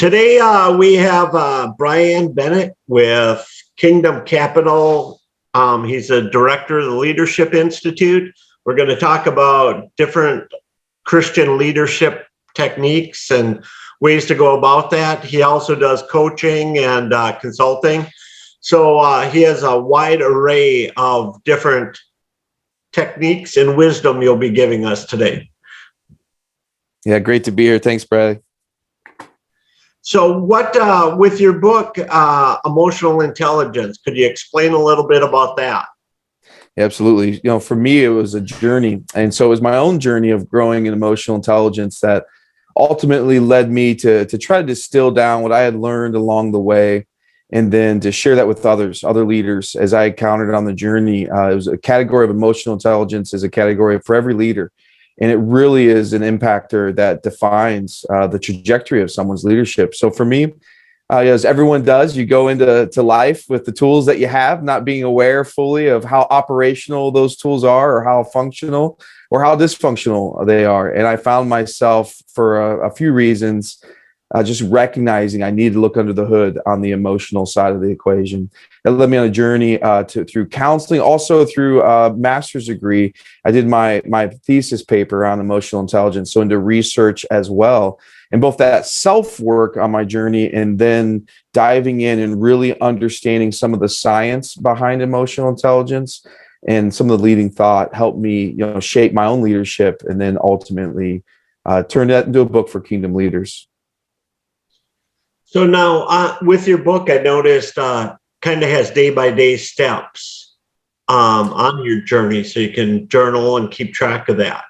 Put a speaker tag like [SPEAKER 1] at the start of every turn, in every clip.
[SPEAKER 1] Today we have Brian Bennett with Kingdom Capital. He's a director of the Leadership Institute. We're going to talk about different Christian leadership techniques and ways to go about that. He also does coaching and consulting. So he has a wide array of different techniques and wisdom you'll be giving us today.
[SPEAKER 2] Yeah, great to be here. Thanks, Bradley.
[SPEAKER 1] So what, with your book, Emotional Intelligence, could you explain a little bit about that?
[SPEAKER 2] Yeah, absolutely. For me, it was a journey. And so it was my own journey of growing in emotional intelligence that ultimately led me to try to distill down what I had learned along the way, and then to share that with other leaders as I encountered on the journey. It was a category of emotional intelligence is a category for every leader. And it really is an impactor that defines the trajectory of someone's leadership. So for me, as everyone does, you go into life with the tools that you have, not being aware fully of how operational those tools are, or how functional or how dysfunctional they are. And I found myself, for a few reasons, just recognizing I needed to look under the hood on the emotional side of the equation. That led me on a journey through counseling, also through a master's degree. I did my thesis paper on emotional intelligence, so into research as well. And both that self-work on my journey and then diving in and really understanding some of the science behind emotional intelligence and some of the leading thought helped me, shape my own leadership, and then ultimately turn that into a book for kingdom leaders.
[SPEAKER 1] So now with your book, I noticed kind of has day-by-day steps on your journey, so you can journal and keep track of that.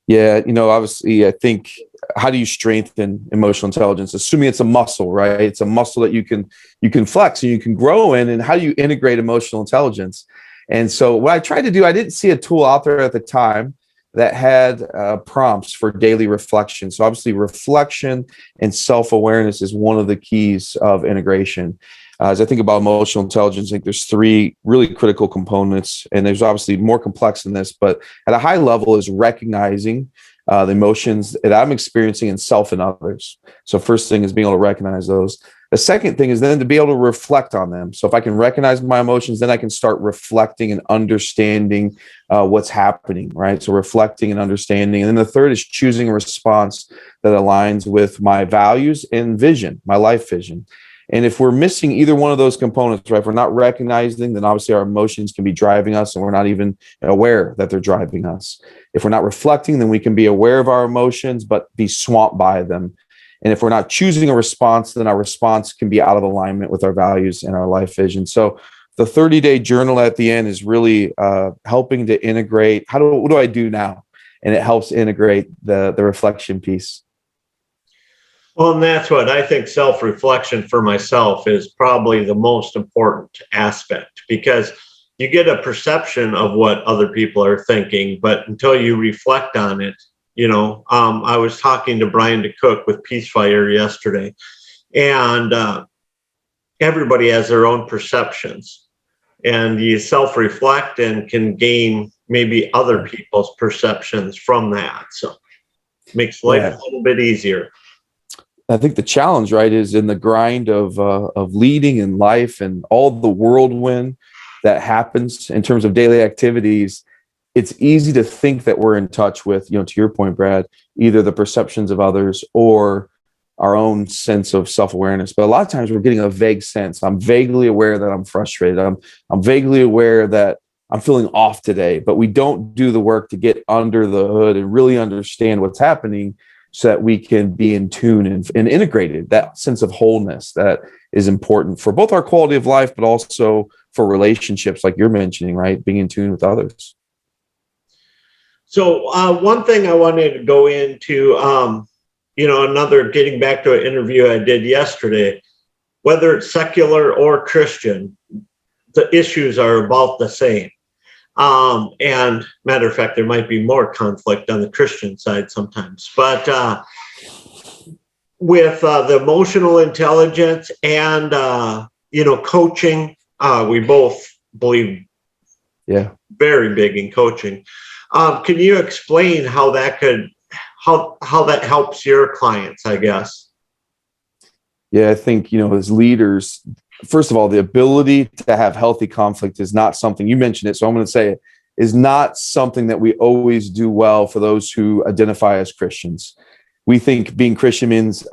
[SPEAKER 2] Yeah, obviously, I think, how do you strengthen emotional intelligence? Assuming it's a muscle, right? It's a muscle that you can flex and you can grow in. And how do you integrate emotional intelligence? And so what I tried to do, I didn't see a tool out there at the time that had prompts for daily reflection. So obviously reflection and self-awareness is one of the keys of integration. As I think about emotional intelligence, I think there's three really critical components, and there's obviously more complex than this, but at a high level is recognizing the emotions that I'm experiencing in self and others. So first thing is being able to recognize those. The second thing is then to be able to reflect on them. So if I can recognize my emotions, then I can start reflecting and understanding what's happening, right? So reflecting and understanding. And then the third is choosing a response that aligns with my values and vision, my life vision. And if we're missing either one of those components, right, if we're not recognizing, then obviously our emotions can be driving us and we're not even aware that they're driving us. If we're not reflecting, then we can be aware of our emotions, but be swamped by them. And if we're not choosing a response, then our response can be out of alignment with our values and our life vision. So the 30-day journal at the end is really helping to integrate, what do I do now? And it helps integrate the reflection piece.
[SPEAKER 1] Well, and that's what I think self-reflection for myself is probably the most important aspect, because you get a perception of what other people are thinking, but until you reflect on it, I was talking to Brian DeCook with Peacefire yesterday, and everybody has their own perceptions, and you self-reflect and can gain maybe other people's perceptions from that. So it makes life a little bit easier.
[SPEAKER 2] I think the challenge, right, is in the grind of leading in life and all the whirlwind that happens in terms of daily activities. It's easy to think that we're in touch with, to your point, Brad, either the perceptions of others or our own sense of self-awareness. But a lot of times we're getting a vague sense. I'm vaguely aware that I'm frustrated. I'm vaguely aware that I'm feeling off today, but we don't do the work to get under the hood and really understand what's happening, so that we can be in tune and integrated. That sense of wholeness that is important for both our quality of life, but also for relationships, like you're mentioning, right? Being in tune with others.
[SPEAKER 1] So one thing I wanted to go into, another, getting back to an interview I did yesterday, whether it's secular or Christian, the issues are about the same. And matter of fact, there might be more conflict on the Christian side sometimes, but with the emotional intelligence and, coaching, we both believe very big in coaching. Can you explain how that helps your clients, I guess?
[SPEAKER 2] Yeah, I think, as leaders, first of all, the ability to have healthy conflict is not something, you mentioned it, so I'm going to say it, is not something that we always do well for those who identify as Christians. We think being Christian means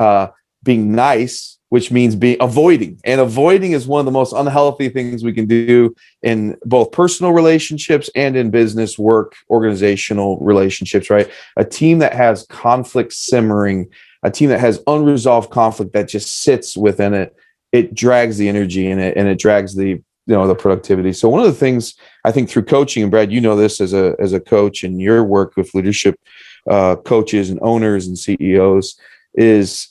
[SPEAKER 2] being nice, which means being avoiding. And avoiding is one of the most unhealthy things we can do in both personal relationships and in business, work, organizational relationships, right? A team that has conflict simmering, a team that has unresolved conflict that just sits within it, it drags the energy in it, and it drags the the productivity. So one of the things I think through coaching, and Brad, this as a coach in your work with leadership coaches and owners and CEOs, is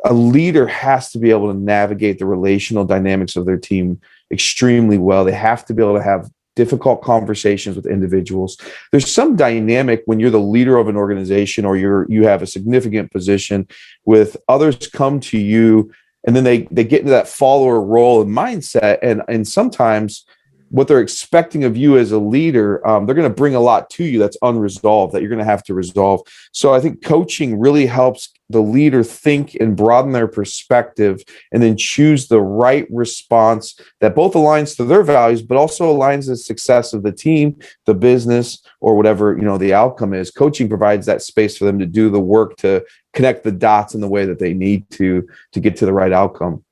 [SPEAKER 2] a leader has to be able to navigate the relational dynamics of their team extremely well. They have to be able to have difficult conversations with individuals. There's some dynamic when you're the leader of an organization or you have a significant position with others come to you, and then they get into that follower role and mindset, and sometimes what they're expecting of you as a leader, they're going to bring a lot to you that's unresolved that you're going to have to resolve. So I think coaching really helps the leader think and broaden their perspective and then choose the right response that both aligns to their values, but also aligns the success of the team, the business, or whatever, the outcome is. Coaching provides that space for them to do the work to connect the dots in the way that they need to get to the right outcome.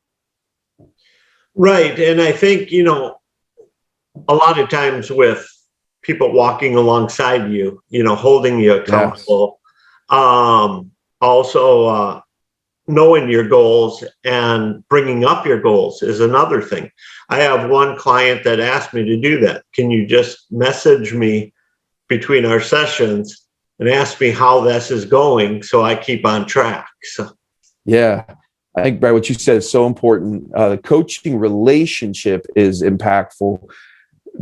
[SPEAKER 1] Right. And I think, a lot of times with people walking alongside you, holding you accountable, yes. Also knowing your goals and bringing up your goals is another thing. I have one client that asked me to do that. Can you just message me between our sessions and ask me how this is going so I keep on track? So,
[SPEAKER 2] yeah. I think, Brad, what you said is so important. The coaching relationship is impactful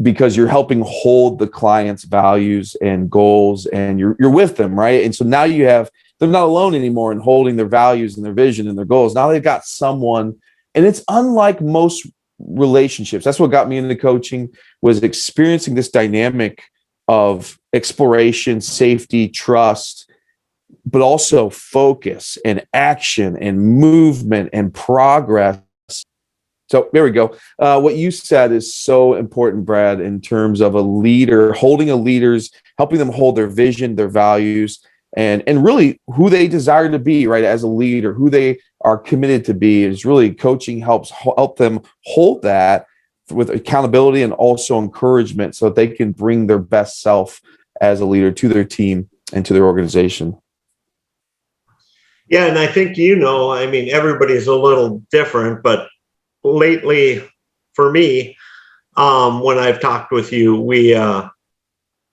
[SPEAKER 2] because you're helping hold the client's values and goals, and you're with them, right? And so now they're not alone anymore in holding their values and their vision and their goals. Now they've got someone, and it's unlike most relationships. That's what got me into coaching, was experiencing this dynamic of exploration, safety, trust, but also focus and action and movement and progress. So there we go. What you said is so important, Brad, in terms of a leader, helping them hold their vision, their values, and really who they desire to be, right? As a leader, who they are committed to be, is really coaching help them hold that with accountability and also encouragement so that they can bring their best self as a leader to their team and to their organization.
[SPEAKER 1] Yeah, and I think, everybody's a little different, but lately for me, when I've talked with you,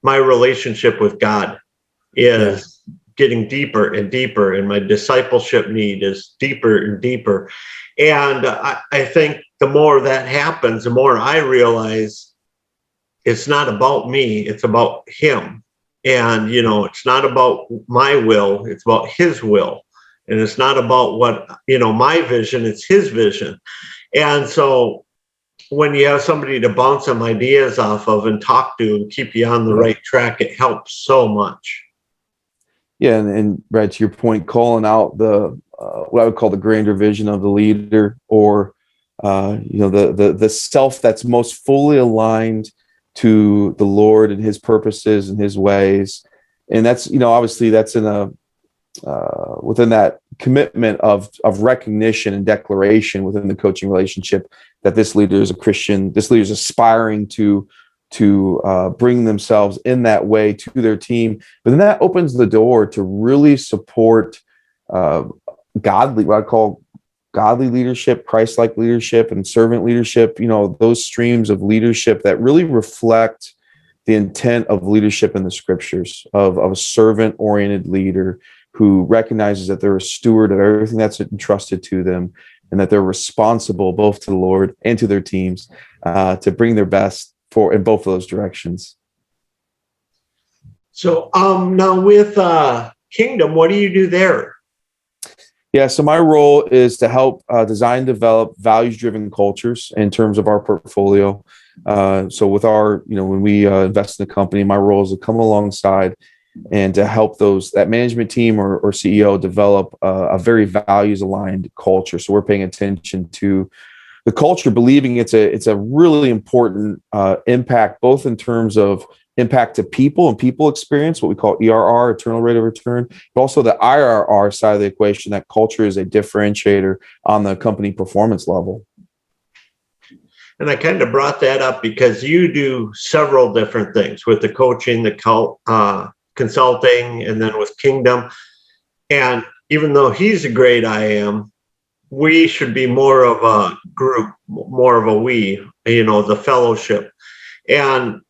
[SPEAKER 1] my relationship with God is getting deeper and deeper, and my discipleship need is deeper and deeper. And I think the more that happens, the more I realize it's not about me, it's about him. And, it's not about my will, it's about his will. And it's not about what, my vision, it's his vision. And so when you have somebody to bounce some ideas off of and talk to and keep you on the right track, it helps so much.
[SPEAKER 2] Yeah, and Brad, to your point, calling out the what I would call the grander vision of the leader, or the self that's most fully aligned to the Lord and his purposes and his ways. And that's, obviously that's in a within that commitment of recognition and declaration within the coaching relationship that this leader is a Christian, this leader is aspiring to bring themselves in that way to their team. But then that opens the door to really support godly, what I call godly leadership, Christ-like leadership, and servant leadership, those streams of leadership that really reflect the intent of leadership in the scriptures, of a servant-oriented leader who recognizes that they're a steward of everything that's entrusted to them, and that they're responsible both to the Lord and to their teams to bring their best in both of those directions.
[SPEAKER 1] So now with Kingdom, what do you do there?
[SPEAKER 2] Yeah, so my role is to help design, develop values-driven cultures in terms of our portfolio. So with our, when we invest in a company, my role is to come alongside and to help that management team or CEO develop a very values aligned culture. So we're paying attention to the culture, believing it's a really important impact, both in terms of impact to people and people experience, what we call ERR, internal rate of return, but also the IRR side of the equation, that culture is a differentiator on the company performance level.
[SPEAKER 1] And I kind of brought that up because you do several different things with the coaching, the consulting, and then with Kingdom. And even though he's a great IM, we should be more of a group, more of a we, the fellowship. And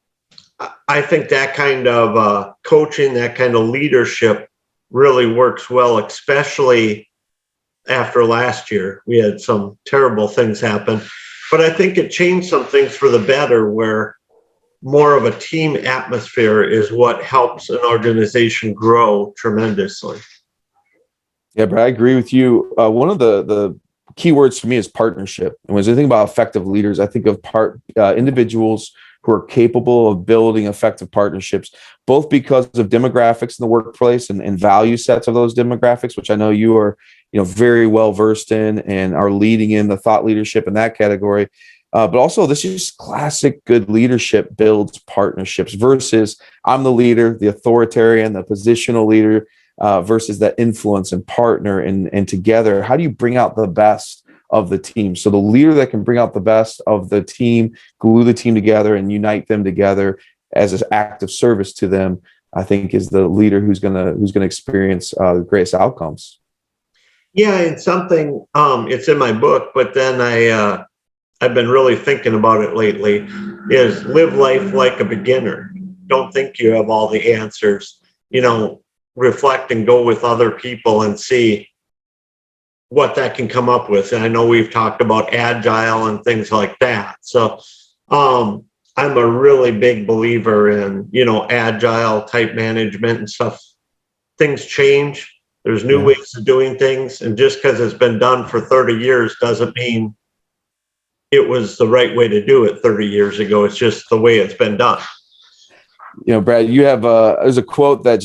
[SPEAKER 1] I think that kind of coaching, that kind of leadership really works well, especially after last year. We had some terrible things happen, but I think it changed some things for the better, where more of a team atmosphere is what helps an organization grow tremendously.
[SPEAKER 2] Yeah, Brad, I agree with you. One of the key words for me is partnership. And when I think about effective leaders, I think of individuals who are capable of building effective partnerships, both because of demographics in the workplace and value sets of those demographics, which I know you are, very well versed in and are leading in the thought leadership in that category. But also, this is classic good leadership builds partnerships versus I'm the leader, the authoritarian, the positional leader, versus that influence and partner and together. How do you bring out the best of the team? So the leader that can bring out the best of the team, glue the team together and unite them together as an act of service to them, I think is the leader who's gonna experience the greatest outcomes.
[SPEAKER 1] Yeah, and something it's in my book, but then I've been really thinking about it lately, is live life like a beginner. Don't think you have all the answers. Reflect and go with other people and see what that can come up with. And I know we've talked about agile and things like that. So I'm a really big believer in, agile type management and stuff. Things change. There's new ways of doing things. And just because it's been done for 30 years doesn't mean it was the right way to do it 30 years ago. It's just the way it's been done.
[SPEAKER 2] Brad, you have there's a quote that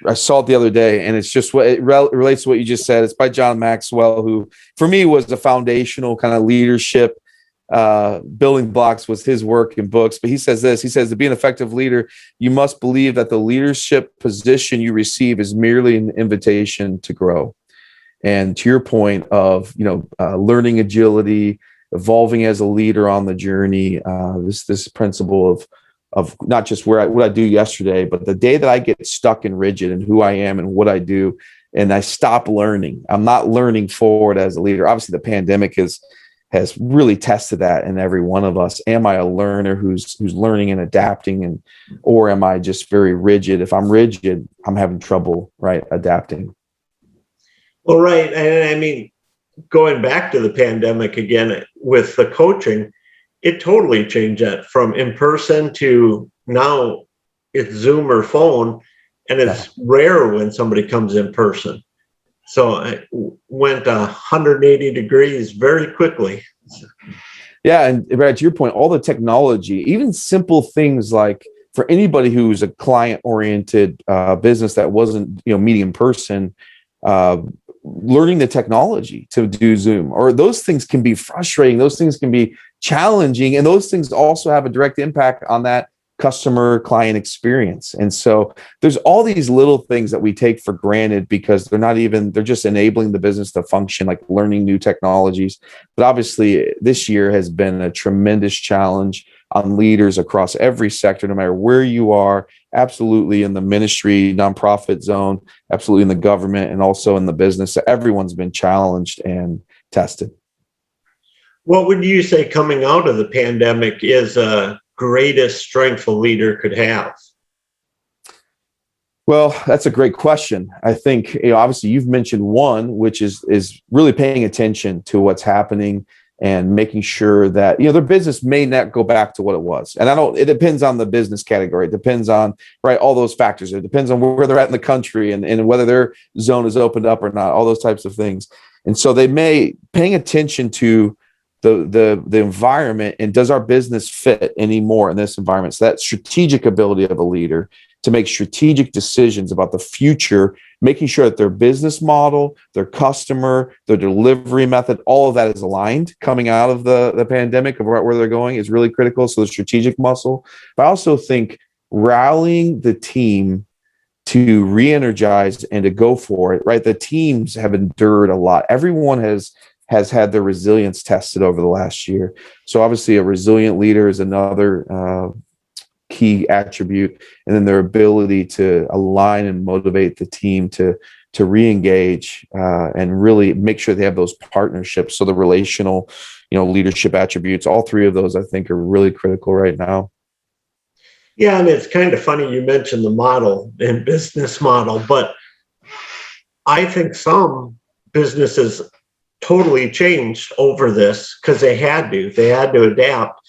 [SPEAKER 2] I saw it the other day, and it's just what it relates to what you just said. It's by John Maxwell, who for me was the foundational kind of leadership building blocks was his work in books. But he says this, he says, to be an effective leader, you must believe that the leadership position you receive is merely an invitation to grow. And to your point of, learning agility, evolving as a leader on the journey, this principle of not just what I do yesterday, but the day that I get stuck and rigid in who I am and what I do, and I stop learning, I'm not learning forward as a leader. Obviously, the pandemic has really tested that in every one of us. Am I a learner who's learning and adapting, or am I just very rigid? If I'm rigid, I'm having trouble, right, adapting.
[SPEAKER 1] Well, right. And I mean, going back to the pandemic again with the coaching, it totally changed that from in person to now it's Zoom or phone, and it's rare when somebody comes in person. So it went 180 degrees very quickly.
[SPEAKER 2] Yeah, and Brad, to your point, all the technology, even simple things like for anybody who's a client-oriented business that wasn't, meeting in person, learning the technology to do Zoom, or those things can be frustrating. Those things can be challenging, and those things also have a direct impact on that customer client experience. And so there's all these little things that we take for granted because they're just enabling the business to function, like learning new technologies. But obviously this year has been a tremendous challenge on leaders across every sector, no matter where you are, absolutely in the ministry, nonprofit zone, absolutely in the government, and also in the business. So everyone's been challenged and tested.
[SPEAKER 1] What would you say coming out of the pandemic is a greatest strength a leader could have?
[SPEAKER 2] Well, that's a great question. I think, obviously you've mentioned one, which is really paying attention to what's happening and making sure that, their business may not go back to what it was. And it depends on the business category. It depends on, right, all those factors. It depends on where they're at in the country and whether their zone is opened up or not, all those types of things. And so they may paying attention to the environment, and does our business fit anymore in this environment? So that strategic ability of a leader to make strategic decisions about the future, making sure that their business model, their customer, their delivery method, all of that is aligned coming out of the pandemic of where they're going is really critical. So the strategic muscle. But I also think rallying the team to re-energize and to go for it, right? The teams have endured a lot. Everyone has had their resilience tested over the last year. So obviously a resilient leader is another key attribute, and then their ability to align and motivate the team to re-engage and really make sure they have those partnerships. So the relational, leadership attributes, all three of those I think are really critical right now.
[SPEAKER 1] Yeah, and it's kind of funny you mentioned the model and business model, but I think some businesses totally changed over this because they had to adapt,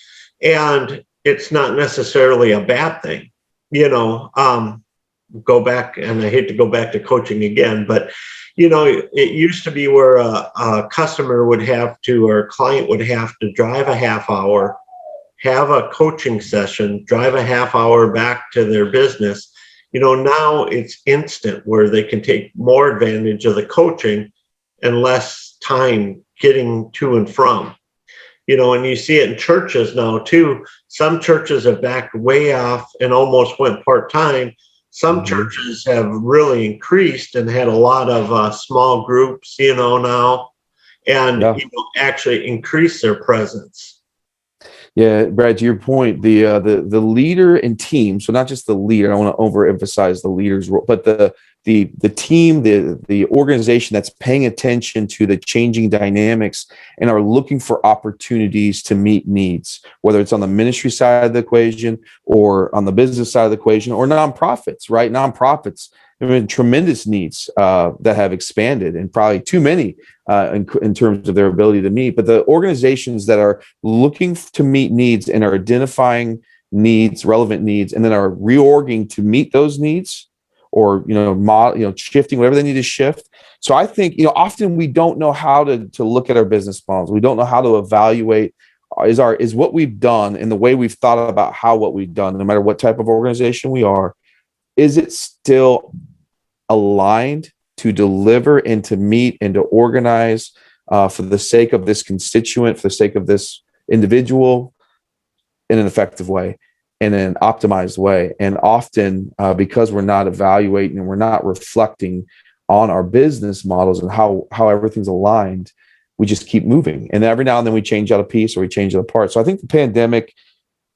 [SPEAKER 1] and it's not necessarily a bad thing. Go back, and I hate to go back to coaching again, but it used to be where a customer would have to, or a client would have to drive a half hour, have a coaching session, drive a half hour back to their business. Now it's instant, where they can take more advantage of the coaching and less time getting to and from. And you see it in churches now too. Some churches have backed way off and almost went part-time. Some churches have really increased and had a lot of small groups, now, and actually increase their presence.
[SPEAKER 2] Yeah, Brad, to your point, the leader and team. So not just the leader. I want to overemphasize the leader's role, but the team, the organization that's paying attention to the changing dynamics and are looking for opportunities to meet needs, whether it's on the ministry side of the equation or on the business side of the equation, or nonprofits. Right, nonprofits. There have been tremendous needs that have expanded, and probably too many in terms of their ability to meet. But the organizations that are looking to meet needs and are identifying needs, relevant needs, and then are reorging to meet those needs, or shifting whatever they need to shift. So I think often we don't know how to look at our business models. We don't know how to evaluate is what we've done and the way we've thought about what we've done, no matter what type of organization we are, is it still aligned to deliver and to meet and to organize for the sake of this constituent, for the sake of this individual, in an effective way, in an optimized way. And often because we're not evaluating and we're not reflecting on our business models and how everything's aligned, we just keep moving. And every now and then we change out a piece or we change out a part. So I think the pandemic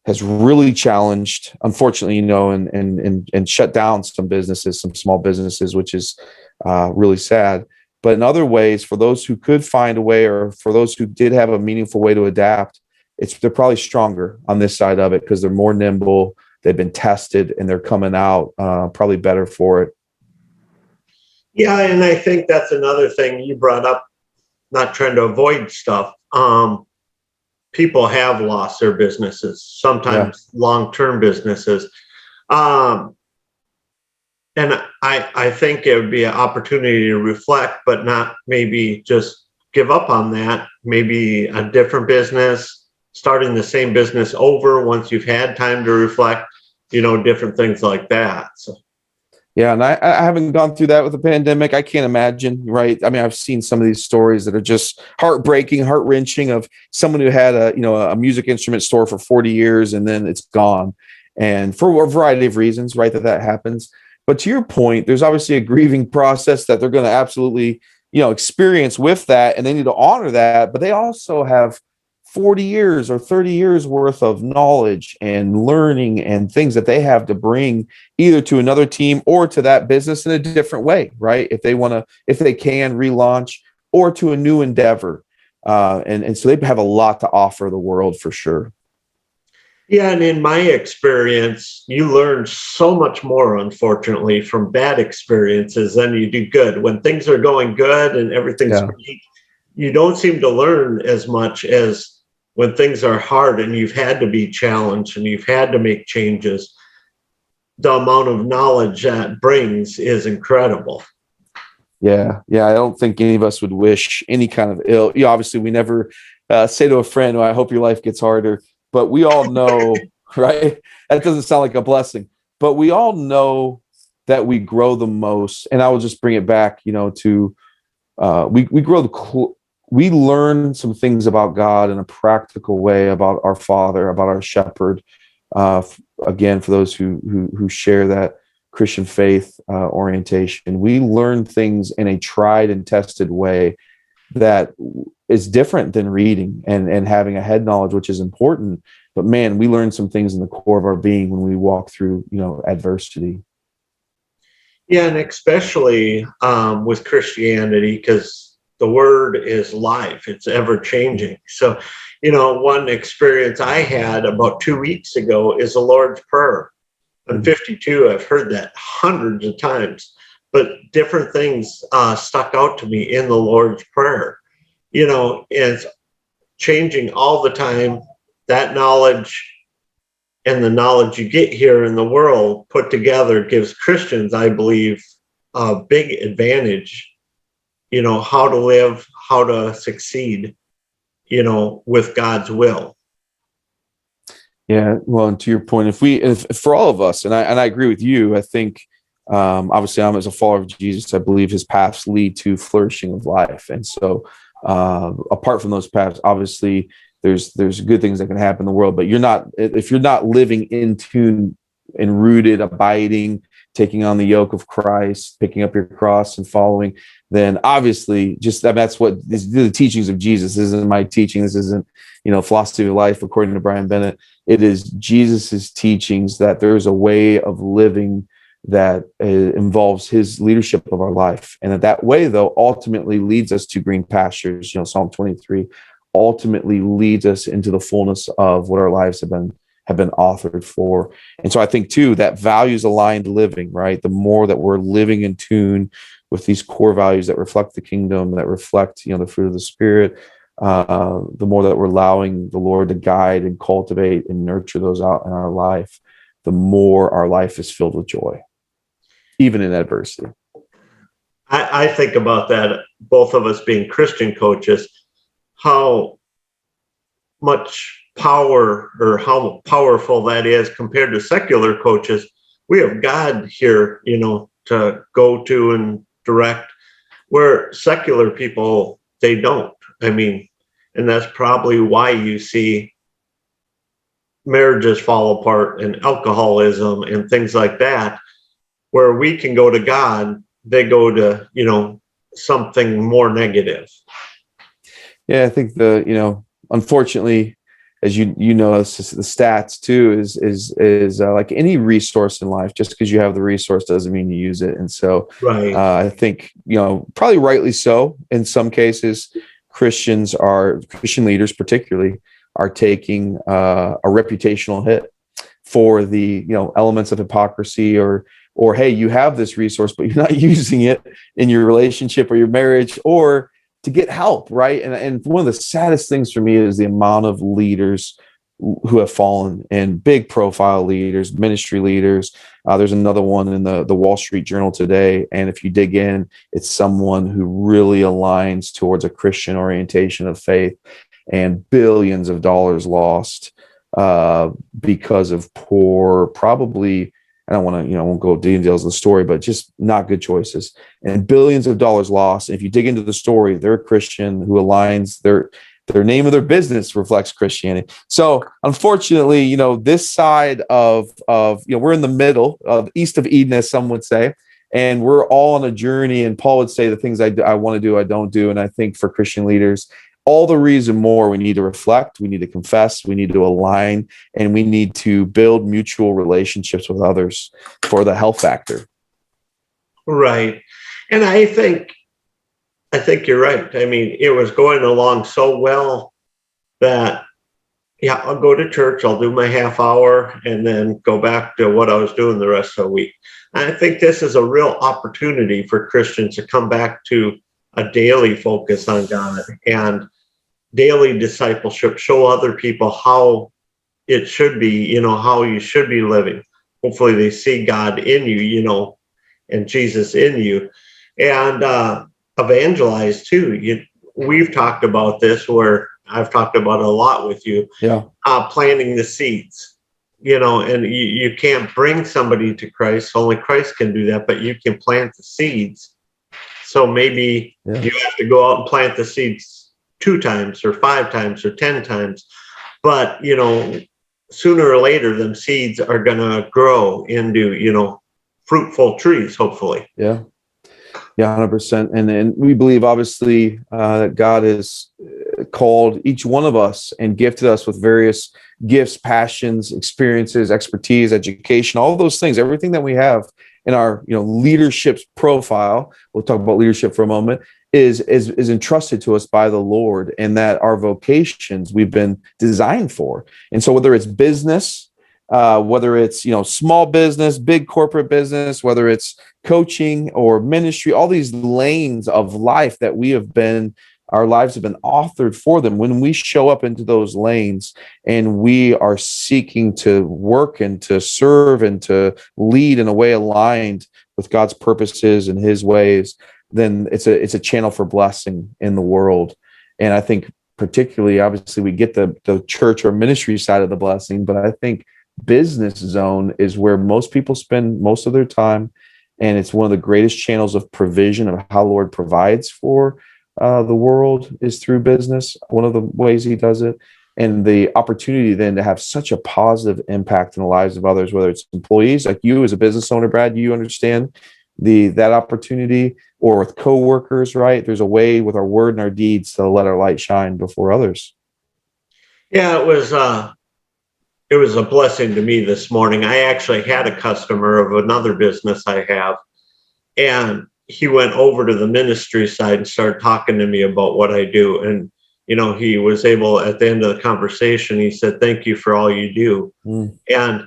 [SPEAKER 2] has really challenged, unfortunately, and shut down some businesses, some small businesses, which is really sad. But in other ways, for those who could find a way, or for those who did have a meaningful way to adapt, they're probably stronger on this side of it because they're more nimble, they've been tested, and they're coming out probably better for it.
[SPEAKER 1] Yeah, and I think that's another thing you brought up, not trying to avoid stuff. People have lost their businesses, sometimes long-term businesses. And I think it would be an opportunity to reflect, but not maybe just give up on that. Maybe a different business, starting the same business over once you've had time to reflect, different things like that. So.
[SPEAKER 2] Yeah, and I haven't gone through that with the pandemic. I can't imagine, right? I mean, I've seen some of these stories that are just heartbreaking, heart-wrenching, of someone who had a music instrument store for 40 years and then it's gone. And for a variety of reasons, right, that happens. But to your point, there's obviously a grieving process that they're going to absolutely, experience with that, and they need to honor that. But they also have 40 years or 30 years worth of knowledge and learning and things that they have to bring either to another team or to that business in a different way, right? If they can relaunch, or to a new endeavor. And so they have a lot to offer the world for sure.
[SPEAKER 1] Yeah, and in my experience, you learn so much more, unfortunately, from bad experiences than you do good. When things are going good and everything's great, you don't seem to learn as much as when things are hard and you've had to be challenged and you've had to make changes. The amount of knowledge that brings is incredible.
[SPEAKER 2] Yeah. I don't think any of us would wish any kind of ill. Obviously, we never say to a friend, "I hope your life gets harder." But we all know, right? That doesn't sound like a blessing. but we all know that we grow the most. And I will just bring it back, to we learn some things about God in a practical way, about our Father, about our Shepherd. Again, for those who share that Christian faith orientation, we learn things in a tried and tested way that is different than reading and having a head knowledge, which is important. But man, we learn some things in the core of our being when we walk through, adversity.
[SPEAKER 1] Yeah, and especially with Christianity, because the word is life, it's ever changing. So, one experience I had about 2 weeks ago is the Lord's Prayer. I'm 52, I've heard that hundreds of times, but different things stuck out to me in the Lord's Prayer. It's changing all the time. That knowledge and the knowledge you get here in the world put together gives Christians, I believe, a big advantage, how to live, how to succeed, with God's will.
[SPEAKER 2] Yeah, well, and to your point, if for all of us, and I agree with you, I think obviously I'm as a follower of Jesus, I believe his paths lead to flourishing of life, and so apart from those paths, obviously there's good things that can happen in the world, but if you're not living in tune and rooted, abiding, taking on the yoke of Christ, picking up your cross and following, then obviously that's what the teachings of Jesus. This isn't my teaching. This isn't philosophy of life according to Brian Bennett. It is Jesus's teachings that there's a way of living that involves his leadership of our life, and that way, though, ultimately leads us to green pastures. Psalm 23 ultimately leads us into the fullness of what our lives have been authored for. And so I think too that values aligned living, right? The more that we're living in tune with these core values that reflect the kingdom, that reflect the fruit of the Spirit, the more that we're allowing the Lord to guide and cultivate and nurture those out in our life, the more our life is filled with joy, even in adversity.
[SPEAKER 1] I think about that, both of us being Christian coaches, how much power or how powerful that is compared to secular coaches. We have God here, to go to and direct, where secular people, they don't. And that's probably why you see marriages fall apart and alcoholism and things like that, where we can go to God, they go to, something more negative.
[SPEAKER 2] Yeah, I think unfortunately, as the stats too is like any resource in life. Just because you have the resource doesn't mean you use it. And so,
[SPEAKER 1] right.
[SPEAKER 2] I think probably rightly so. In some cases, Christian leaders, particularly, are taking a reputational hit for the elements of hypocrisy or hey, you have this resource, but you're not using it in your relationship or your marriage or to get help, right? And one of the saddest things for me is the amount of leaders who have fallen, and big profile leaders, ministry leaders. There's another one in the Wall Street Journal today, and if you dig in, it's someone who really aligns towards a Christian orientation of faith, and billions of dollars lost because of poor, probably, I don't want to, I won't go details of the story, but just not good choices, and billions of dollars lost. And if you dig into the story, they're a Christian who aligns their name of their business reflects Christianity. So unfortunately, this side of we're in the middle of east of Eden, as some would say, and we're all on a journey. And Paul would say the things I want to do, I don't do. And I think for Christian leaders, all the reason more, we need to reflect, we need to confess, we need to align, and we need to build mutual relationships with others for the health factor.
[SPEAKER 1] Right. And I think you're right. It was going along so well that, yeah, I'll go to church, I'll do my half hour, and then go back to what I was doing the rest of the week. And I think this is a real opportunity for Christians to come back to a daily focus on God and daily discipleship, show other people how it should be, how you should be living. Hopefully they see God in you, and Jesus in you, and evangelize too. We've talked about this, where I've talked about it a lot with you.
[SPEAKER 2] Yeah.
[SPEAKER 1] Planting the seeds, and you can't bring somebody to Christ. Only Christ can do that, but you can plant the seeds. So maybe you have to go out and plant the seeds 2 times or 5 times or 10 times. But, sooner or later, them seeds are going to grow into, fruitful trees, hopefully.
[SPEAKER 2] Yeah. Yeah, 100%. And we believe, obviously, that God has called each one of us and gifted us with various gifts, passions, experiences, expertise, education, all of those things, everything that we have in our, leadership profile. We'll talk about leadership for a moment. Is entrusted to us by the Lord, and that our vocations we've been designed for. And so, whether it's business, whether it's small business, big corporate business, whether it's coaching or ministry, all these lanes of life that our lives have been authored for them. When we show up into those lanes and we are seeking to work and to serve and to lead in a way aligned with God's purposes and His ways, then it's a channel for blessing in the world. And I think particularly, obviously, we get the church or ministry side of the blessing, but I think business zone is where most people spend most of their time. And it's one of the greatest channels of provision of how Lord provides for the world is through business. One of the ways He does it. And the opportunity then to have such a positive impact in the lives of others, whether it's employees like you as a business owner, Brad, you understand that opportunity, or with coworkers, right? There's a way with our word and our deeds to let our light shine before others.
[SPEAKER 1] Yeah, it was a blessing to me this morning. I actually had a customer of another business I have, and he went over to the ministry side and started talking to me about what I do. And, he was able, at the end of the conversation, he said, "Thank you for all you do." And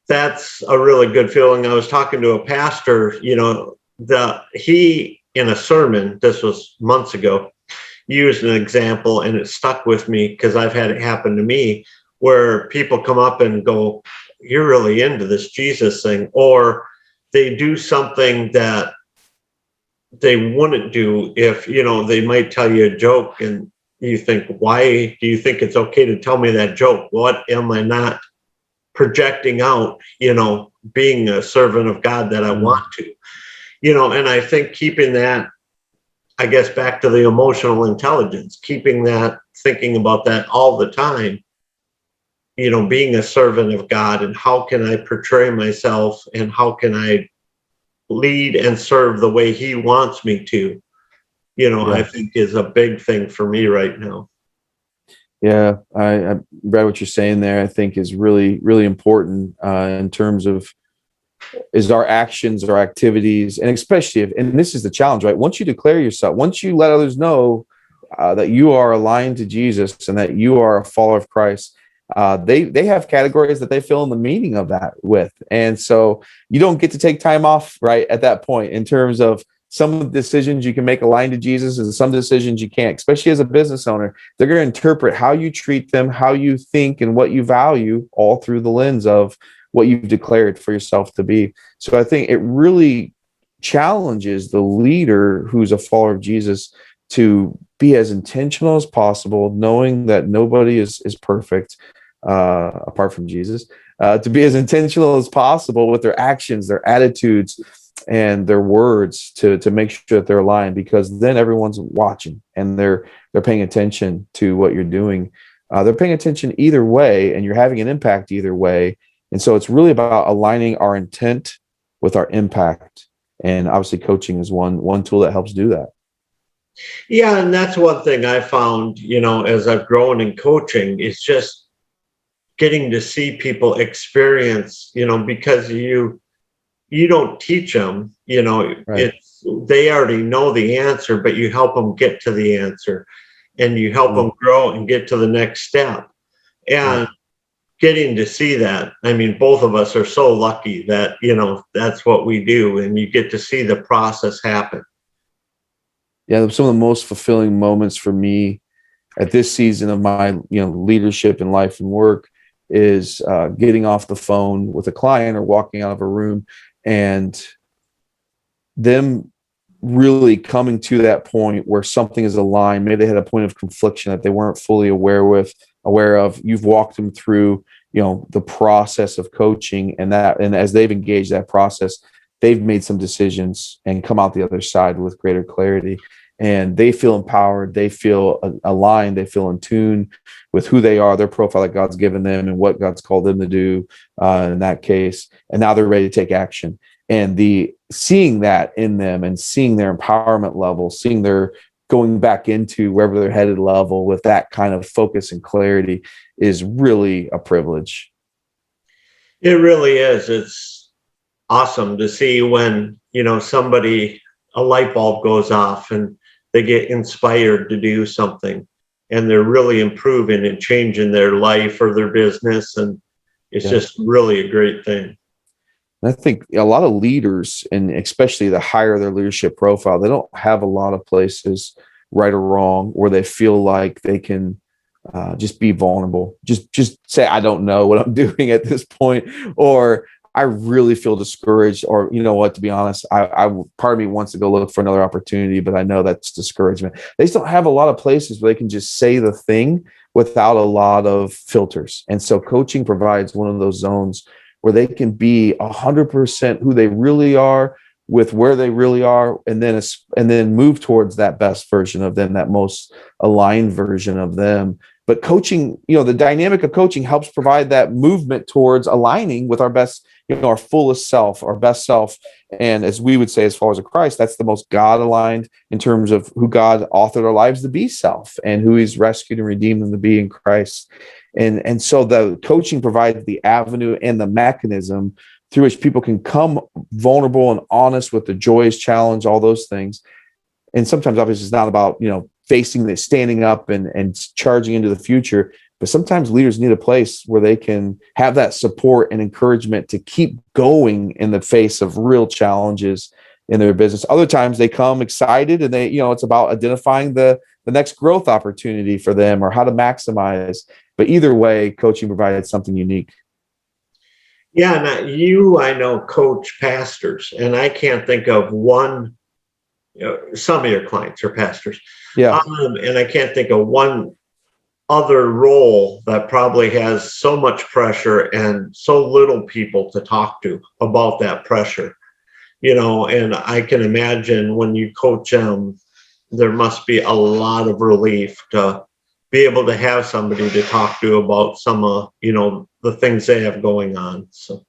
[SPEAKER 1] that's a really good feeling. I was talking to a pastor, he, in a sermon, this was months ago, used an example, and it stuck with me because I've had it happen to me, where people come up and go, "You're really into this Jesus thing," or they do something that they wouldn't do if, they might tell you a joke and you think, why do you think it's okay to tell me that joke? What am I not projecting out, being a servant of God that I want to, and I think keeping that, I guess, back to the emotional intelligence, keeping that, thinking about that all the time, being a servant of God, and how can I portray myself and how can I lead and serve the way He wants me to, I think is a big thing for me right now.
[SPEAKER 2] Yeah, I read what you're saying there. I think is really, really important in terms of is our actions, our activities, and especially and this is the challenge, right? Once you declare yourself, once you let others know that you are aligned to Jesus and that you are a follower of Christ, they have categories that they fill in the meaning of that with, and so you don't get to take time off right at that point in terms of some of the decisions you can make aligned to Jesus and some decisions you can't, especially as a business owner. They're going to interpret how you treat them, how you think, and what you value all through the lens of what you've declared for yourself to be. So I think it really challenges the leader who's a follower of Jesus to be as intentional as possible, knowing that nobody is perfect apart from Jesus, to be as intentional as possible with their actions, their attitudes, and their words to make sure that they're aligned, because then everyone's watching and they're paying attention to what you're doing. They're paying attention either way, and you're having an impact either way. And so it's really about aligning our intent with our impact. And obviously coaching is one tool that helps do that.
[SPEAKER 1] Yeah, and that's one thing I found, as I've grown in coaching, is just getting to see people experience, because you don't teach them,
[SPEAKER 2] Right.
[SPEAKER 1] they already know the answer, but you help them get to the answer, and you help them grow and get to the next step. And getting to see that, I mean, both of us are so lucky that, that's what we do, and you get to see the process happen.
[SPEAKER 2] Yeah, some of the most fulfilling moments for me at this season of my leadership in life and work is getting off the phone with a client or walking out of a room and them really coming to that point where something is aligned. Maybe they had a point of confliction that they weren't fully aware of. You've walked them through, the process of coaching, and as they've engaged that process, they've made some decisions and come out the other side with greater clarity, and they feel empowered, they feel aligned, they feel in tune with who they are, their profile that God's given them and what God's called them to do in that case. And now they're ready to take action. And seeing that in them and seeing their empowerment level, seeing their going back into wherever they're headed level with that kind of focus and clarity is really a privilege.
[SPEAKER 1] It really is. It's awesome to see when, somebody, a light bulb goes off and they get inspired to do something and they're really improving and changing their life or their business. And it's just really a great thing.
[SPEAKER 2] And I think a lot of leaders, and especially the higher their leadership profile, they don't have a lot of places, right or wrong, where they feel like they can just be vulnerable, just say, I don't know what I'm doing at this point, or I really feel discouraged, or to be honest, I part of me wants to go look for another opportunity, but I know that's discouragement. They just don't have a lot of places where they can just say the thing without a lot of filters. And so coaching provides one of those zones where they can be 100% who they really are, with where they really are, and then move towards that best version of them, that most aligned version of them. But coaching, the dynamic of coaching helps provide that movement towards aligning with our best, our fullest self, our best self. And as we would say, as followers of Christ, that's the most God aligned in terms of who God authored our lives to be, self, and who He's rescued and redeemed them to be in Christ. And so the coaching provides the avenue and the mechanism through which people can come vulnerable and honest with the joyous challenge, all those things. And sometimes obviously it's not about, facing this, standing up and charging into the future, but sometimes leaders need a place where they can have that support and encouragement to keep going in the face of real challenges in their business. Other times they come excited and it's about identifying the next growth opportunity for them or how to maximize. But either way, coaching provided something unique.
[SPEAKER 1] Yeah, now I know, coach pastors, and I can't think of one. Some of your clients are pastors, and I can't think of one other role that probably has so much pressure and so little people to talk to about that pressure. And I can imagine when you coach them, there must be a lot of relief to be able to have somebody to talk to about some of, the things they have going on. So,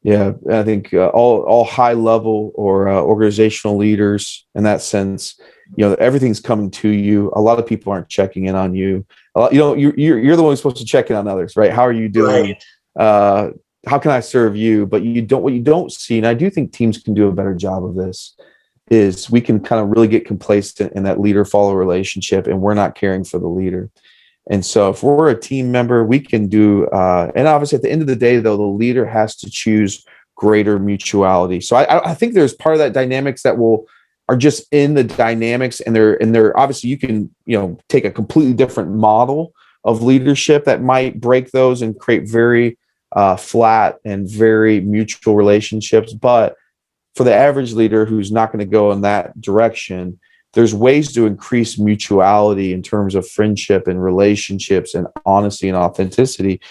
[SPEAKER 2] yeah, I think all high level or organizational leaders in that sense, everything's coming to you. A lot of people aren't checking in on you. You're the one who's supposed to check in on others, right? How are you doing? Right. How can I serve you? But what you don't see, and I do think teams can do a better job of this, is we can kind of really get complacent in that leader-follower relationship, and we're not caring for the leader. And so if we're a team member, we can do, and obviously at the end of the day, though, the leader has to choose greater mutuality. So I think there's part of that dynamics that are just in the dynamics, and they're obviously you can, take a completely different model of leadership that might break those and create very flat and very mutual relationships. But for the average leader who's not going to go in that direction, there's ways to increase mutuality in terms of friendship and relationships and honesty and authenticity.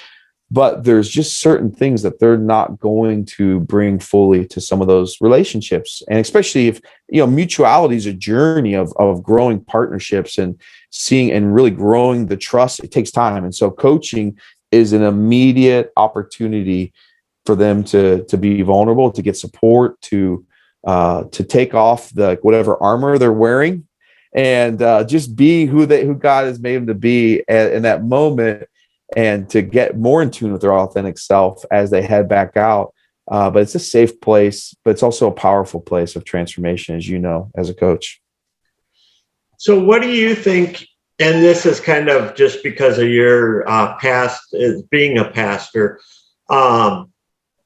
[SPEAKER 2] But there's just certain things that they're not going to bring fully to some of those relationships. And especially if, mutuality is a journey of growing partnerships and seeing and really growing the trust. It takes time. And so coaching is an immediate opportunity for them to be vulnerable, to get support, to take off the whatever armor they're wearing, and just be who God has made them to be in that moment, and to get more in tune with their authentic self as they head back out. But it's a safe place, but it's also a powerful place of transformation, as you know, as a coach.
[SPEAKER 1] So what do you think, and this is kind of just because of your past as being a pastor,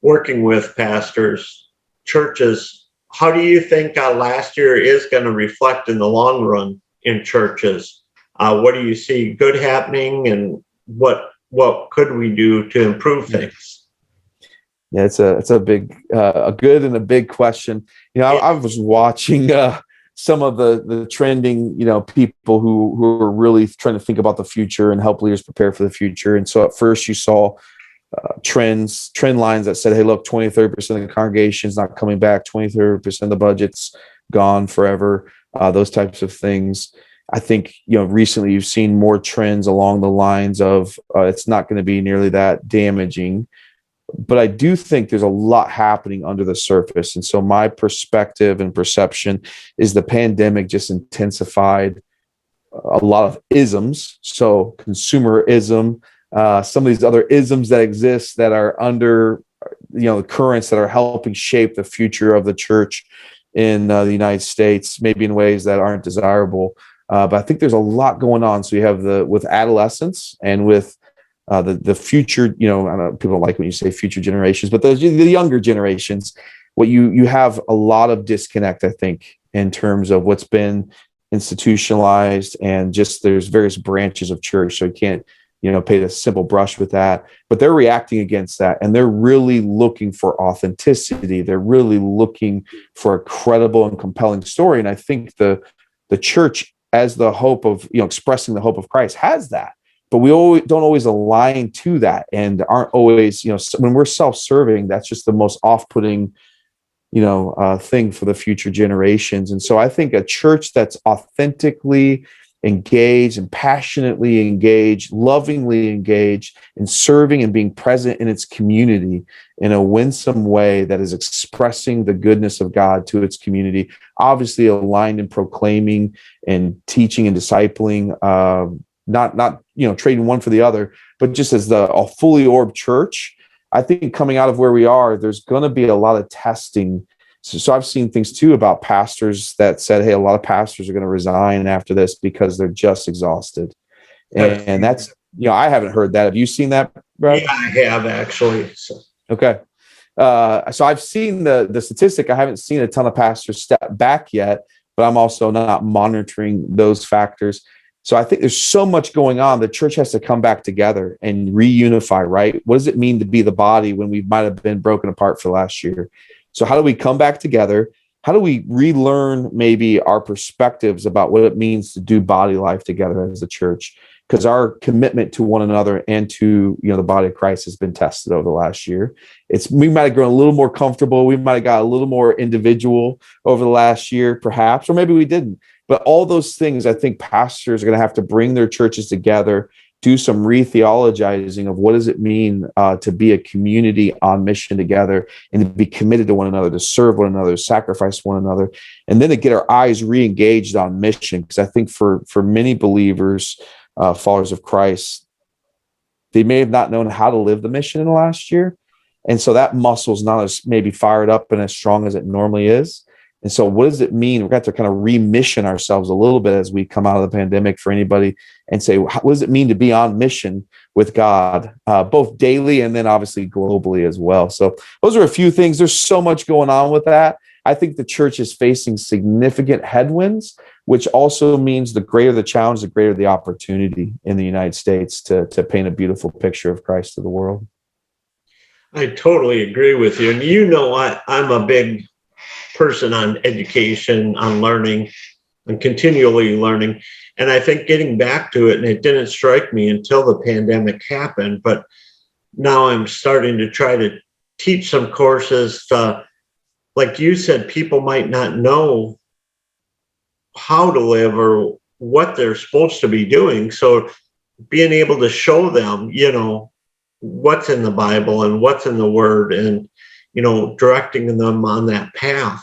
[SPEAKER 1] working with pastors, churches, how do you think last year is going to reflect in the long run in churches? What do you see good happening, and what could we do to improve things?
[SPEAKER 2] Yeah, it's a big, a good and a big question. I was watching some of the trending, people who are really trying to think about the future and help leaders prepare for the future. And so at first you saw trend lines that said, hey, look, 20-30% of the congregation is not coming back, 20-30% of the budget's gone forever, those types of things. I think, recently you've seen more trends along the lines of it's not going to be nearly that damaging. But I do think there's a lot happening under the surface. And so my perspective and perception is the pandemic just intensified a lot of isms. So consumerism, some of these other isms that exist that are under, the currents that are helping shape the future of the church in the United States, maybe in ways that aren't desirable. But I think there's a lot going on. So you have with adolescence and with the future, I don't know, people don't like when you say future generations, but the younger generations, what you have a lot of disconnect, I think, in terms of what's been institutionalized, and just there's various branches of church. So you can't, paint a simple brush with that, but they're reacting against that. And they're really looking for authenticity. They're really looking for a credible and compelling story. And I think the church, as the hope of, expressing the hope of Christ, has that. But we don't always align to that, and aren't always, when we're self-serving, that's just the most off-putting, thing for the future generations. And so I think a church that's authentically engaged and passionately engaged, lovingly engaged in serving and being present in its community in a winsome way that is expressing the goodness of God to its community, obviously aligned in proclaiming and teaching and discipling, not trading one for the other, but just as a fully orbed church. I think coming out of where we are, there's going to be a lot of testing. So I've seen things too about pastors that said, hey, a lot of pastors are going to resign after this because they're just exhausted. And that's, I haven't heard that. Have you seen that, Brad?
[SPEAKER 1] Yeah, I have actually. So.
[SPEAKER 2] Okay. So I've seen the statistic. I haven't seen a ton of pastors step back yet, but I'm also not monitoring those factors. So I think there's so much going on. The church has to come back together and reunify, right? What does it mean to be the body when we might have been broken apart for last year? So how do we come back together? How do we relearn maybe our perspectives about what it means to do body life together as a church? Because our commitment to one another and to the body of Christ has been tested over the last year. We might have grown a little more comfortable. We might have got a little more individual over the last year, perhaps, or maybe we didn't. But all those things, I think pastors are going to have to bring their churches together, do some re-theologizing of what does it mean to be a community on mission together, and to be committed to one another, to serve one another, sacrifice one another, and then to get our eyes re-engaged on mission. Because I think for many believers, followers of Christ, they may have not known how to live the mission in the last year. And so that muscle is not as maybe fired up and as strong as it normally is. And so what does it mean? We've got to kind of remission ourselves a little bit as we come out of the pandemic for anybody and say, what does it mean to be on mission with God, both daily and then obviously globally as well? So those are a few things. There's so much going on with that. I think the church is facing significant headwinds, which also means the greater the challenge, the greater the opportunity in the United States to paint a beautiful picture of Christ to the world.
[SPEAKER 1] I totally agree with you. And I'm a big person on education, on learning, and continually learning. And I think getting back to it, and it didn't strike me until the pandemic happened, but now I'm starting to try to teach some courses. Like you said, people might not know how to live or what they're supposed to be doing. So being able to show them, what's in the Bible and what's in the Word, and, directing them on that path.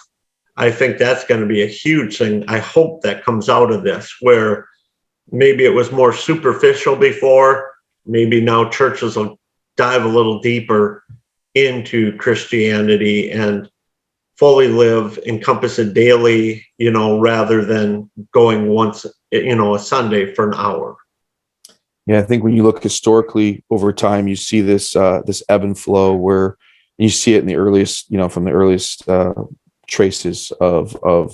[SPEAKER 1] I think that's going to be a huge thing. I hope that comes out of this, where maybe it was more superficial before. Maybe now churches will dive a little deeper into Christianity and fully live, encompass it daily, rather than going once, a Sunday for an hour.
[SPEAKER 2] Yeah, I think when you look historically over time, you see this ebb and flow where you see it in the earliest, from the earliest traces of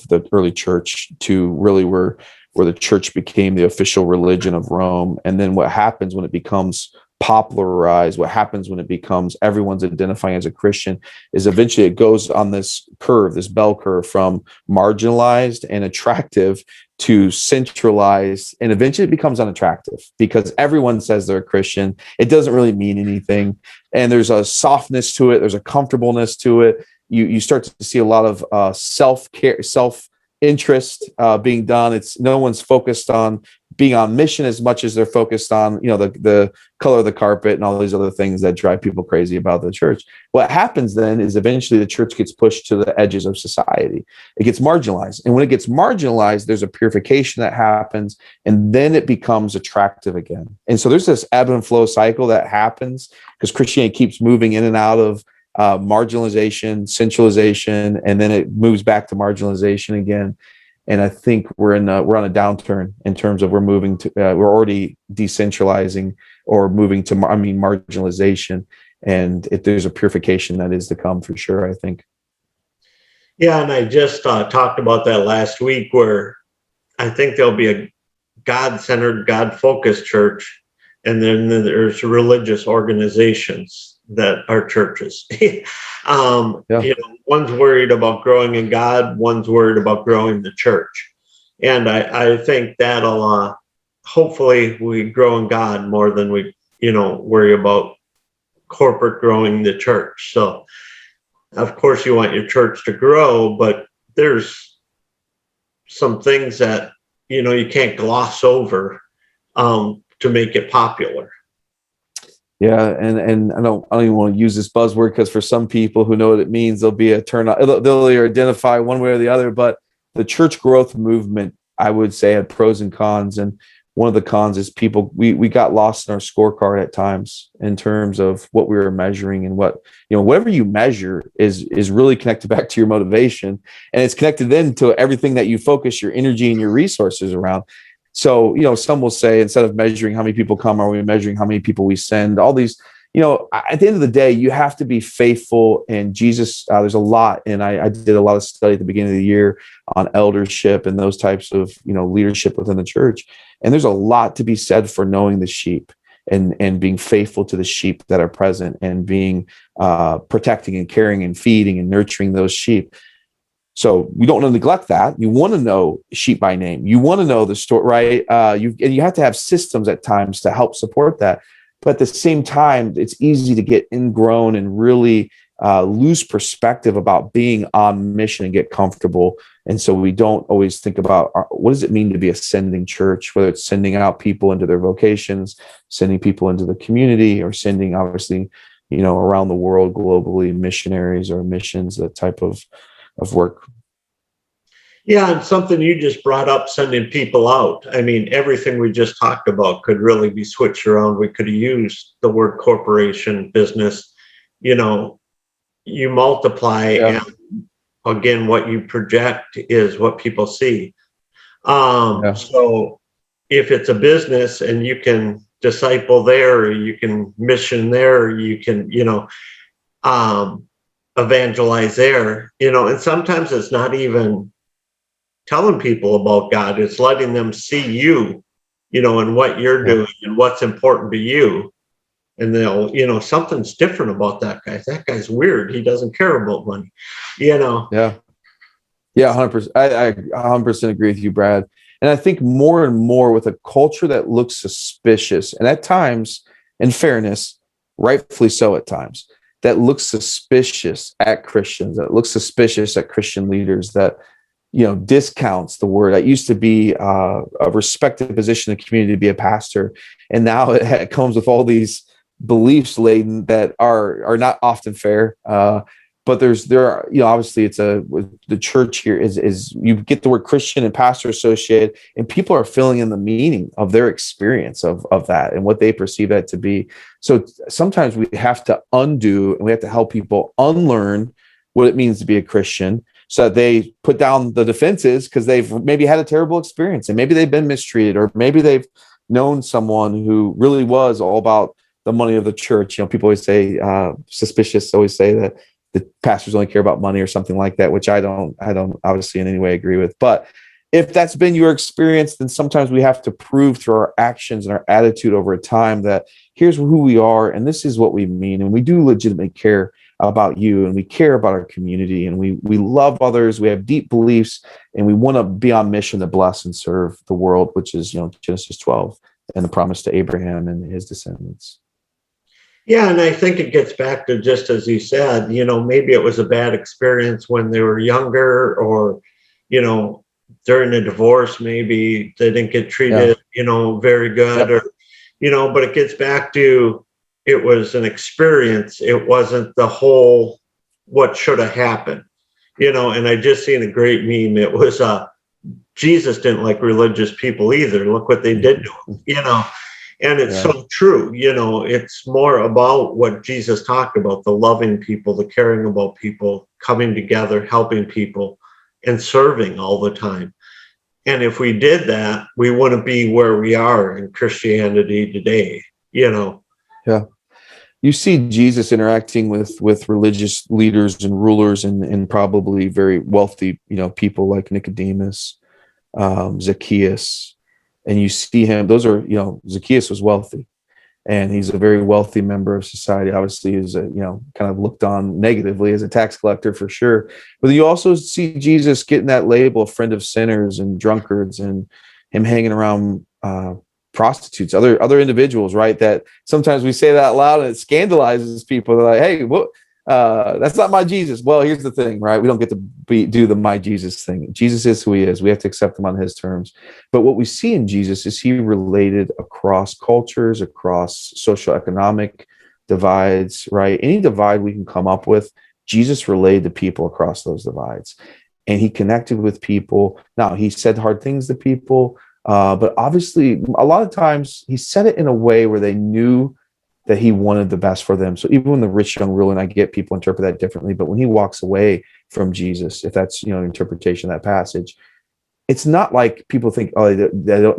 [SPEAKER 2] the early church to really where the church became the official religion of Rome. And then what happens when it becomes popularized, what happens when it becomes everyone's identifying as a Christian is eventually it goes on this curve, this bell curve from marginalized and attractive to centralized, and eventually it becomes unattractive because everyone says they're a Christian. It doesn't really mean anything. And there's a softness to it. There's a comfortableness to it. You start to see a lot of self-care, self-interest being done. It's no one's focused on being on mission as much as they're focused on, the color of the carpet and all these other things that drive people crazy about the church. What happens then is eventually the church gets pushed to the edges of society. It gets marginalized. And when it gets marginalized, there's a purification that happens, and then it becomes attractive again. And so there's this ebb and flow cycle that happens because Christianity keeps moving in and out of marginalization, centralization, and then it moves back to marginalization again. And I think we're on a downturn in terms of we're already decentralizing or moving to marginalization. And if there's a purification that is to come for sure, I think.
[SPEAKER 1] Yeah, and I just talked about that last week, where I think there'll be a God-centered, God-focused church, and then there's religious organizations that are churches. One's worried about growing in God, one's worried about growing the church. And I think that'll hopefully we grow in God more than we worry about corporate growing the church. So of course you want your church to grow, but there's some things that you can't gloss over to make it popular.
[SPEAKER 2] Yeah, and I don't even want to use this buzzword because for some people who know what it means, there'll be a turn on. They'll either identify one way or the other. But the church growth movement, I would say, had pros and cons. And one of the cons is we got lost in our scorecard at times in terms of what we were measuring, and whatever you measure is really connected back to your motivation, and it's connected then to everything that you focus your energy and your resources around. So, some will say instead of measuring how many people come, are we measuring how many people we send? All these, at the end of the day, you have to be faithful. And Jesus, there's a lot. And I did a lot of study at the beginning of the year on eldership and those types of, leadership within the church. And there's a lot to be said for knowing the sheep and being faithful to the sheep that are present and being protecting and caring and feeding and nurturing those sheep. So we don't want to neglect that. You want to know sheep by name. You want to know the story, right? You have to have systems at times to help support that. But at the same time, it's easy to get ingrown and really lose perspective about being on mission and get comfortable. And so we don't always think about what does it mean to be a sending church, whether it's sending out people into their vocations, sending people into the community, or sending, obviously, around the world globally, missionaries or missions, that type of work.
[SPEAKER 1] Yeah, and something you just brought up, sending people out. I mean, everything we just talked about could really be switched around. We could have used the word corporation, business. You multiply, and again, what you project is what people see. So if it's a business and you can disciple there, or you can mission there, or you can, evangelize there, and sometimes it's not even telling people about God, it's letting them see you, and what you're doing and what's important to you. And they'll, something's different about that guy. That guy's weird. He doesn't care about money,
[SPEAKER 2] Yeah. 100%. I 100% agree with you, Brad. And I think more and more with a culture that looks suspicious, and at times, in fairness, rightfully so at times, that looks suspicious at Christians, that looks suspicious at Christian leaders, that, discounts the word. That used to be a respected position in the community to be a pastor. And now it comes with all these beliefs laden that are not often fair. But there are, obviously the church here is you get the word Christian and pastor associated, and people are filling in the meaning of their experience of that and what they perceive that to be. So sometimes we have to undo, and we have to help people unlearn what it means to be a Christian, so that they put down the defenses because they've maybe had a terrible experience, and maybe they've been mistreated, or maybe they've known someone who really was all about the money of the church. People always say, suspicious always say that the pastors only care about money or something like that, which I don't obviously in any way agree with. But if that's been your experience, then sometimes we have to prove through our actions and our attitude over time that here's who we are and this is what we mean. And we do legitimately care about you, and we care about our community, and we love others. We have deep beliefs, and we want to be on mission to bless and serve the world, which is, Genesis 12 and the promise to Abraham and his descendants.
[SPEAKER 1] Yeah, and I think it gets back to just as you said, maybe it was a bad experience when they were younger, or, during a divorce, maybe they didn't get treated, very good,
[SPEAKER 2] Yep.
[SPEAKER 1] or, but it gets back to it was an experience. It wasn't the whole what should have happened, and I just seen a great meme. It was Jesus didn't like religious people either. Look what they did to him, and it's so true. It's more about what Jesus talked about, the loving people, the caring about people, coming together, helping people, and serving all the time. And if we did that, we wouldn't be where we are in Christianity today.
[SPEAKER 2] Yeah. You see Jesus interacting with religious leaders and rulers and probably very wealthy, people like Nicodemus, Zacchaeus, and you see him. Those are, Zacchaeus was wealthy, and he's a very wealthy member of society. Obviously, is kind of looked on negatively as a tax collector for sure. But you also see Jesus getting that label of friend of sinners and drunkards, and him hanging around prostitutes, other individuals, right? That sometimes we say that out loud and it scandalizes people. They're like, hey, what? That's not my Jesus. Well, here's the thing, right? We don't get to do the my Jesus thing. Jesus is who he is. We have to accept him on his terms. But what we see in Jesus is he related across cultures, across socioeconomic divides, right? Any divide we can come up with, Jesus related to people across those divides. And he connected with people. Now, he said hard things to people, but obviously, a lot of times he said it in a way where they knew that he wanted the best for them. So even when the rich young ruler, and I get people interpret that differently, but when he walks away from Jesus, if that's, an interpretation of that passage, it's not like people think, oh, he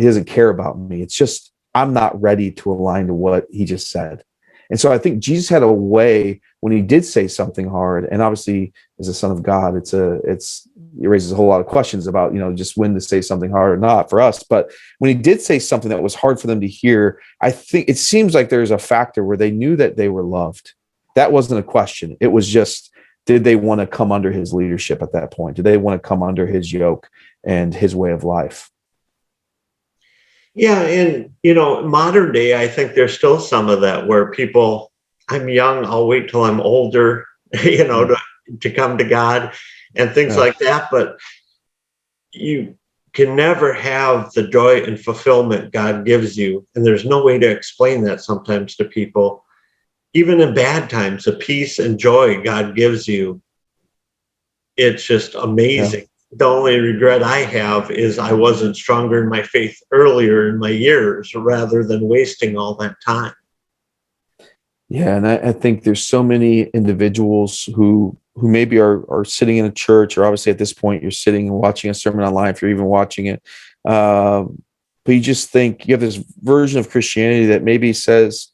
[SPEAKER 2] doesn't care about me. It's just, I'm not ready to align to what he just said. And so I think Jesus had a way when he did say something hard, and obviously as a son of God, it raises a whole lot of questions about, just when to say something hard or not for us. But when he did say something that was hard for them to hear, I think it seems like there's a factor where they knew that they were loved. That wasn't a question. It was just, did they want to come under his leadership at that point? Did they want to come under his yoke and his way of life?
[SPEAKER 1] Yeah, and modern day, I think there's still some of that where people, I'm young, I'll wait till I'm older, to come to God and things like that. But you can never have the joy and fulfillment God gives you. And there's no way to explain that sometimes to people. Even in bad times, the peace and joy God gives you, it's just amazing. Yeah. The only regret I have is I wasn't stronger in my faith earlier in my years rather than wasting all that time.
[SPEAKER 2] Yeah, and I think there's so many individuals who maybe are sitting in a church, or obviously at this point you're sitting and watching a sermon online if you're even watching it. But you just think you have this version of Christianity that maybe says,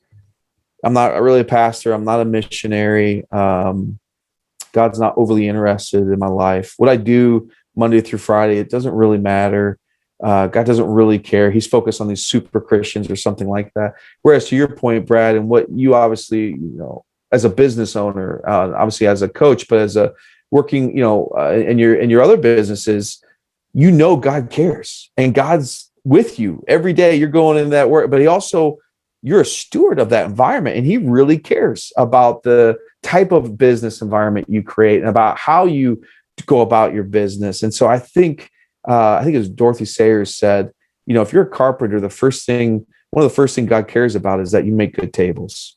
[SPEAKER 2] I'm not really a pastor, I'm not a missionary, God's not overly interested in my life. What I do Monday through Friday, it doesn't really matter. God doesn't really care. He's focused on these super Christians or something like that. Whereas to your point, Brad, and what you obviously, as a business owner, obviously as a coach, but as a working, in your other businesses, God cares and God's with you every day. You're going in that work, but you're a steward of that environment, and he really cares about the type of business environment you create and about how you go about your business. And so I think as Dorothy Sayers said, if you're a carpenter, one of the first thing God cares about is that you make good tables.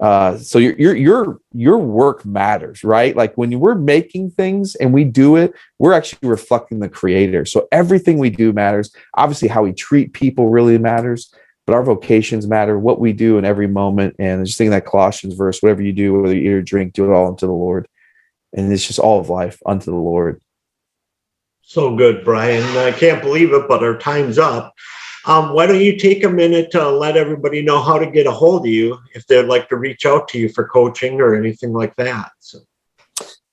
[SPEAKER 2] So your work matters, right? Like when we're making things and we do it, we're actually reflecting the Creator. So everything we do matters. Obviously, how we treat people really matters, but our vocations matter, what we do in every moment. And just thinking that Colossians verse, whatever you do, whether you eat or drink, do it all unto the Lord. And it's just all of life unto the Lord.
[SPEAKER 1] So good, Brian. I can't believe it, but our time's up. Why don't you take a minute to let everybody know how to get a hold of you if they'd like to reach out to you for coaching or anything like that? So.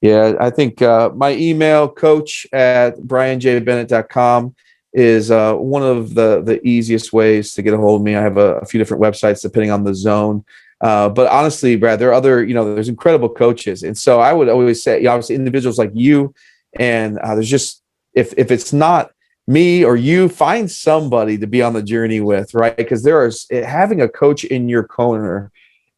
[SPEAKER 2] Yeah, I think my email, coach@brianjbennett.com, is one of the easiest ways to get a hold of me. I have a few different websites depending on the zone. But honestly, Brad, there are other, there's incredible coaches. And so I would always say, obviously, individuals like you, and there's just, if it's not me or you, find somebody to be on the journey with, right? Because having a coach in your corner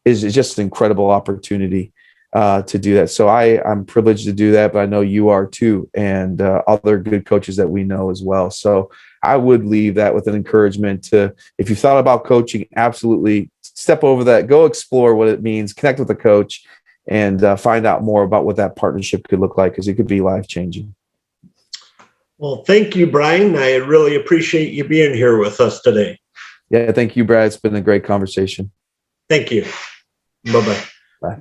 [SPEAKER 2] is just an incredible opportunity to do that. So I'm privileged to do that, but I know you are too, and other good coaches that we know as well. So I would leave that with an encouragement to, if you thought about coaching, absolutely step over that, go explore what it means, connect with a coach, and find out more about what that partnership could look like, because it could be life-changing.
[SPEAKER 1] Well, thank you, Brian. I really appreciate you being here with us today.
[SPEAKER 2] Yeah, thank you, Brad. It's been a great conversation.
[SPEAKER 1] Thank you. Bye-bye.
[SPEAKER 2] Bye.